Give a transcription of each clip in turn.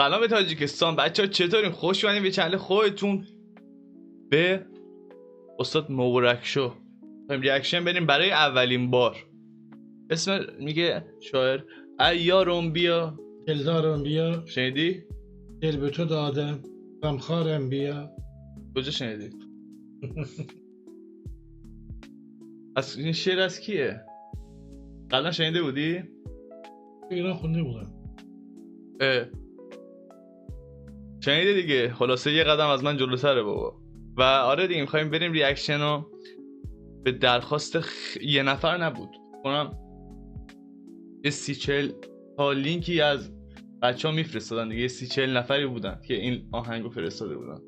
سلام به تاجیکستان بچه ها، چطورین؟ خوش اومدین به چنل خودتون به استاد مبارک شو. ریاکشن بریم برای اولین بار. اسم میگه شاعر ایارم بیا دلدارم بیا، شنیدی؟ دل به تو دادم غمخوارم بیا. کجا شنیدی؟ از این شعر از کیه؟ قبلا شنیده بودی؟ ایران خونده بودم. شنیده دیگه. خلاصه یه قدم از من جلوتره بابا. و آره دیگه میخوایم بریم ریاکشن رو به درخواست یه نفر نبود کنم یه 30-40 تا لینکی از بچه ها میفرستادن دیگه. 30-40 نفری بودن که این آهنگو فرستاده بودن.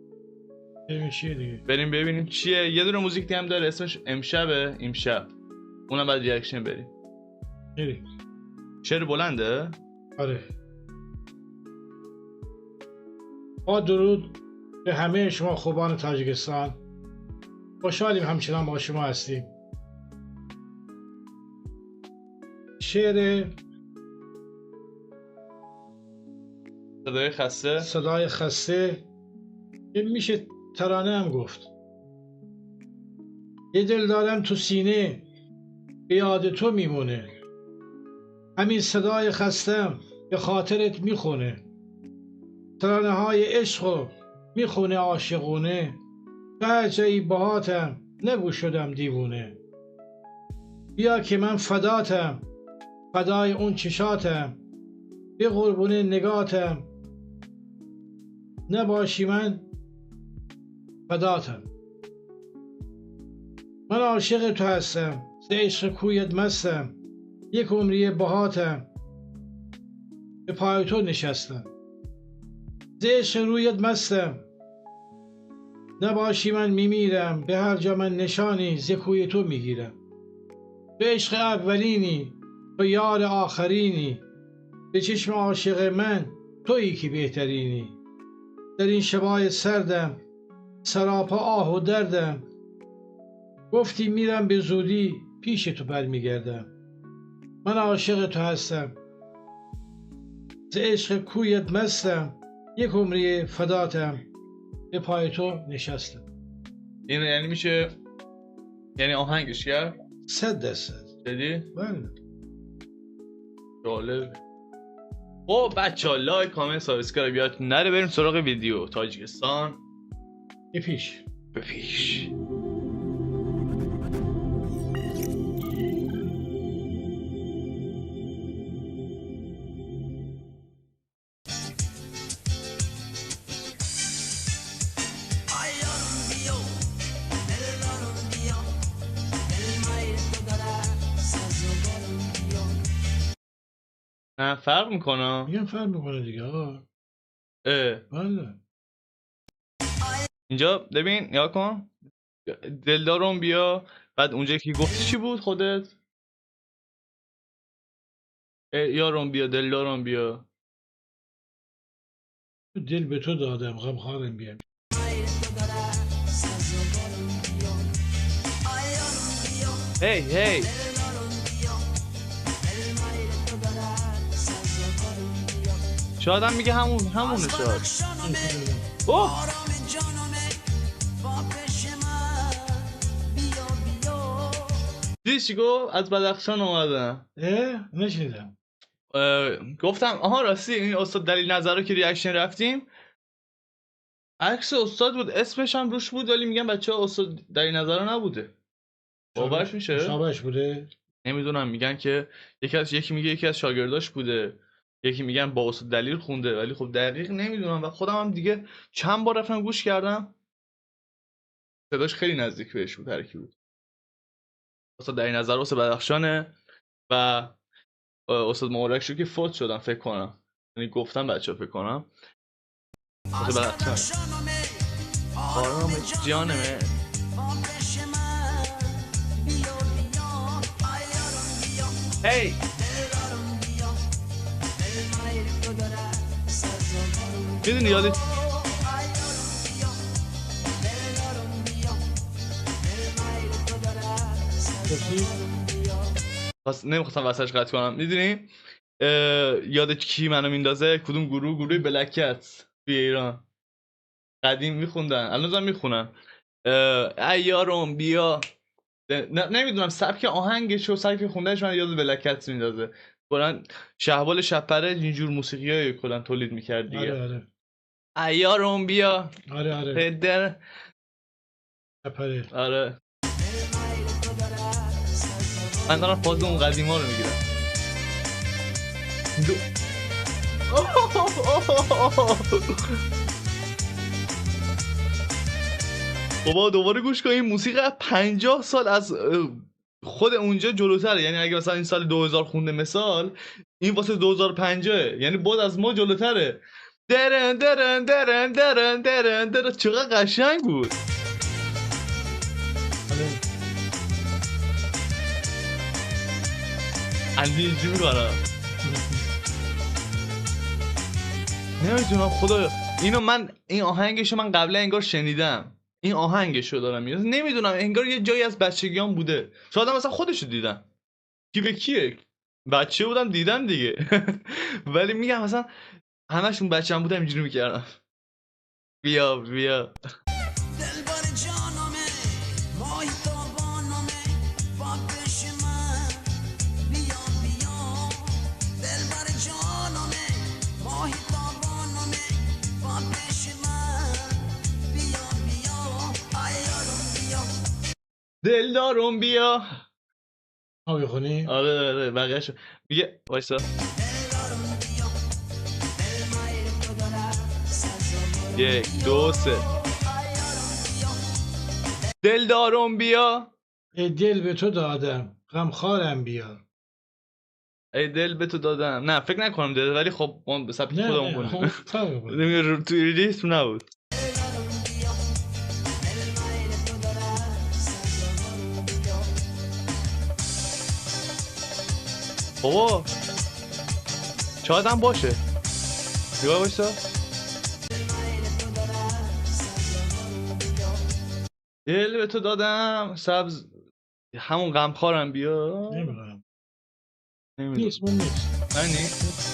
بریم چیه دیگه؟ بریم ببینیم چیه. یه دونه موزیک دیگه هم داره اسمش امشبه. امشب اونم بعد ریاکشن بریم. بریم. شعر بلنده؟ آره. با درود به همه شما خوبان تاجیکستان. خوشحالیم همچنان با شما هستیم. شعر صدای خسته که میشه ترانه هم گفت. یه دل دارم تو سینه به یاد تو میمونه، همین صدای خستم به خاطرت میخونه، ترانه های عشقو میخونه عاشقونه، به هر جایی باهاتم نگو شدم دیوونه. بیا که من فداتم، فدای اون چشاتم، به قربون نگاتم، نباشی من فداتم. من عاشق تو هستم، ز عشق کویت مستم، یک عمری باهاتم، به پای تو نشستم. ز عشق رویت مستم، نباشی من میمیرم، به هر جا من نشانی ز کوی تو میگیرم. تو عشق اولینی، تو یار آخرینی، به چشم عاشق من تویی که بهترینی. در این شبای سردم سراپا آه و دردم، گفتی میرم به زودی پیش تو برمیگردم. من عاشق تو هستم، ز عشق کویت مستم، یک عمری فداتم، به پای تو نشستم. این یعنی میشه، یعنی آهنگش کرد 100%. دیدی؟ بله. جالب. خب بچه‌ها لایک کامنت سابسکرایب یادتون نره. بریم سراغ ویدیو. تاجیکستان به پیش. به پیش. نه فرق میکنه. میگم فرق میکنه دیگه. آقا بله. اینجا ببین یا کن دلدارم بیا، بعد اونجا که گفتی چی بود خودت؟ یارم بیا دلدارم بیا، دل به تو دادم غمخوارم بیا. هی شاید هم میگه همونه شاید. اوه دیدی چی گفت؟ از بدخشان اومدن. نشیدم. گفتم آها راستی این استاد دلیل نظر رو که ریاکشن رفتیم عکس استاد بود، اسمش هم روش بود، ولی میگم بچه ها استاد دلیل نظر نبوده. باورش میشه؟ شابهش بوده؟ نمیدونم. میگن که یکی میگه یکی از شاگرداش بوده، یکی میگن با استاد دلیل خونده، ولی خب دقیق نمیدونم. و خودم هم دیگه چند بار رفتم گوش کردم، صداش خیلی نزدیک بهش بود، ترکی بود. استاد دلیل نظر استاد بدخشانه و استاد مبارک شو که فوت شدن فکر کنم، یعنی گفتم بچه‌ها فکر کنم استاد بدخشانه. آرام جانمه. هی میدونی یادت نمیخواستم واسهش قطع کنم. میدونی یاد کی منو میندازه؟ کدوم گروه بلکت توی ایران قدیم میخوندن، الان هم میخونن. ایارم بیا. نمیدونم سبک آهنگش و سبک خوندنش من یاد بلکت میندازه. کلا شهبال شپره اینجور موسیقیای کلا تولید میکرد دیگه. آره ایارم بیا. آره پدر. شپره. آره من دارم فاز اون قدیما رو میگیرم. بابا دوباره گوش کن، این موسیقی 50 سال از خود اونجا جلوتره. یعنی اگه مثلا این سال 2000 خونده مثال، این واسه 2050 یعنی باز از ما جلوتره. درن درن درن درن درن درن. چقدر قشنگ بود. اندی اینجی میکنم نمیدونم خدا اینو من این آهنگشو من قبلا انگار شنیدم. این آهنگشو دارم میاد نمیدونم انگار یه جایی از بچگیام بوده. شاید مثلا خودشو دیدم. کی به کیه؟ بچه بودم دیدم دیگه. ولی میگم مثلا همشون بچه‌ام بودم اینجوری میکردم. بیا بیا دلدارم بیا. بخونی؟ آره بقیه‌شو میگه وایسا. یک دو سه. دلدارم بیا. ای دل به تو دادم غمخوارم بیا. ای دل به تو دادم. نه فکر نکنم دل، ولی خب اون به سبک خودمون کنیم. تو ریتم نبود. بابا شاید هم باشه. نگاه بایستا. دل به تو دادم سبز همون غمخوارم بیا. نمیدونم نمیدونم نیست من نیست. من نیست.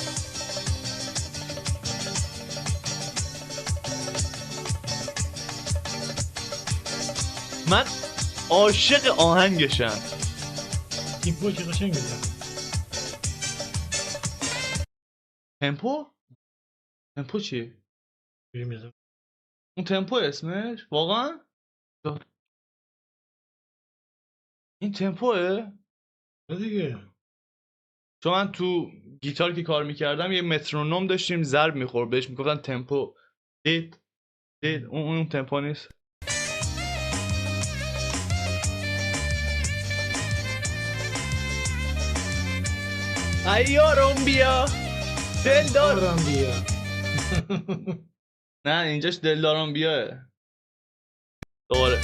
من عاشق آهنگشم. تیمپو که قشنگ میده. تمپو؟ تمپو چیه؟ میده. اون تمپو اسمش؟ واقعا؟ این تمپوه؟ نه دیگه. چون من تو گیتار که کار میکردم یه مترونوم داشتیم ضرب میخورد بهش میگفتن تمپو. دید اون تمپو نیست. ایارم بیا دلدارم بیا. نه اینجاش دلدارم بیاه. دوباره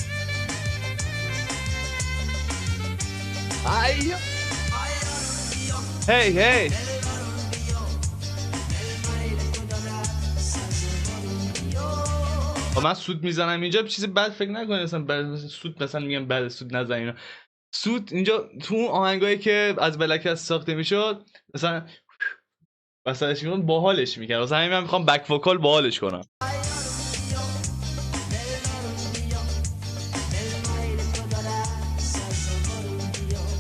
هی من سود میزنم اینجا چیزی بد فکر نکنید مثلا سود مثلا میگم بعد سود نزن اینا. سود اینجا تو اون آهنگایی که از بلکت ساخته میشد مثلا چی میگم باحالش میکنم. مثلا همین من میخوام بک وکال باحالش کنم.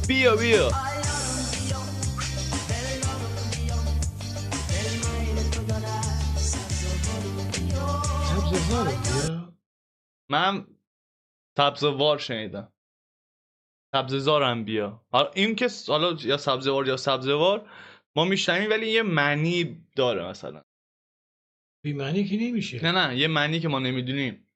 بیا من سبزوار شنیدم. سبززارم بیا. حالا این که حالا یا سبزوار یا سبزوار ما میشنویم ولی یه معنی داره مثلا. بی معنی که نمیشه. نه یه معنی که ما نمیدونیم.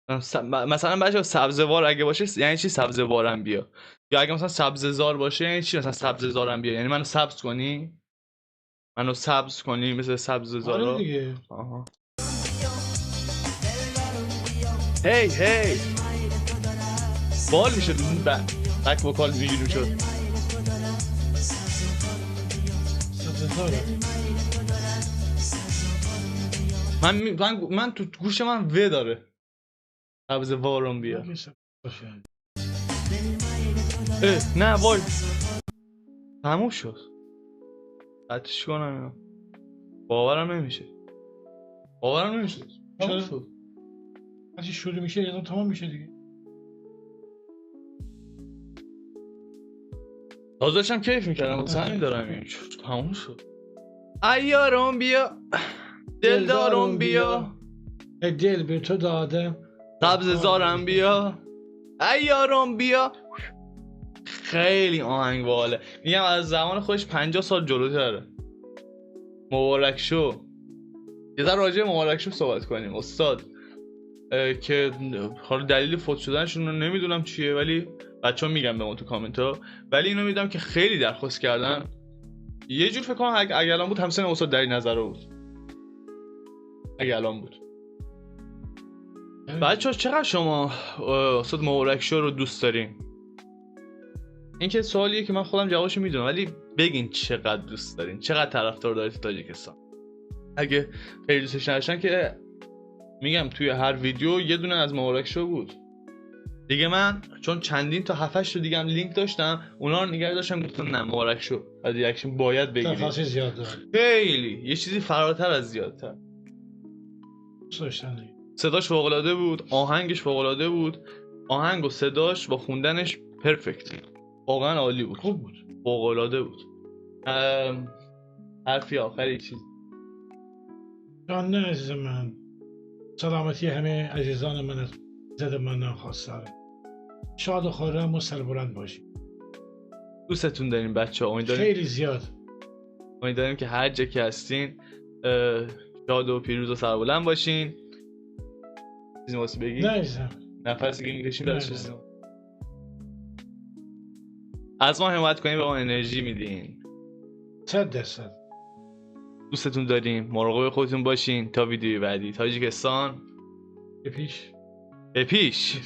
مثلا بچه‌ها سبزوار اگه باشه یعنی چی سبزوارم بیا؟ یا اگه مثلا سبززار باشه یعنی چی مثلا سبززارم بیا؟ یعنی منو سبز کنی؟ منو سبز کنی مثل سبززارا. آره دیگه. آها. هی بال میشه بک وکال اینجوری شد. من تو گوش من و داره سبزوارم بیا. نه وای تموم شد. قطعش کنم اینا. باورم نمیشه. چرا؟ شد. هرچی شروع میشه یه تمام میشه دیگه. تازه داشتم کیف میکردم واسه همین دارم این تموم شد. ایارم بیا دلدارم بیا دل به تو دادم سبز زارم بیا ایارم بیا. خیلی آهنگ باله. میگم از زمان خودش 50 سال جلوتره. مبارک شو. یه ذره راجع به مبارک شو صحبت کنیم استاد. که حالا دلیل فوت شدنشون رو نمیدونم چیه، ولی بچه‌ها میگم به ما تو کامنت ها. ولی اینو میدونم که خیلی درخواست کردن. یه جور فکر کنم اگه الان بود همسن استاد در این نظر بود. اگه الان بود. بچه‌ها چقدر شما استاد مبارک شو رو دوست دارین؟ این که سوالیه که من خودم جوابشو میدونم، ولی بگین چقدر دوست دارین، چقدر طرفدار دارید تو تاجیکستان. اگه خیلی دوستش نداشتن که میگم توی هر ویدیو یه دونه از مبارک شو بود دیگه. من چون چندین تا 7-8 تا دیگه هم لینک داشتم، اونا رو نگه داشتم گفتم نه مبارک شو از ریاکشن باید بگیرید. تفاصیل زیاد داره. خیلی یه چیزی فراتر از زیادتر. صداش فوق العاده بود، آهنگش فوق العاده بود. آهنگ و صداش با خوندنش پرفکت. واقعا عالی بود. خوب بود. فوق العاده بود. حرفی آخری چیز. جان نه عزیز من. سلامتی همه عزیزان من زد من نخواستاره. شاد و خرم و سربلند باشید. دوستتون داریم بچه‌ها. امیدواریم خیلی زیاد. امیدواریم که هر جا که هستین شاد و پیروز و سربلند باشین. چیزی واسه بگی؟ نه عزیزم. نفسی که میکشیم درش از ما حمایت کنین، به ما انرژی میدین. 100%. دوستتون داریم. مراقب خودتون باشین. تا ویدیوی بعدی. تاجیکستان به پیش. به پیش.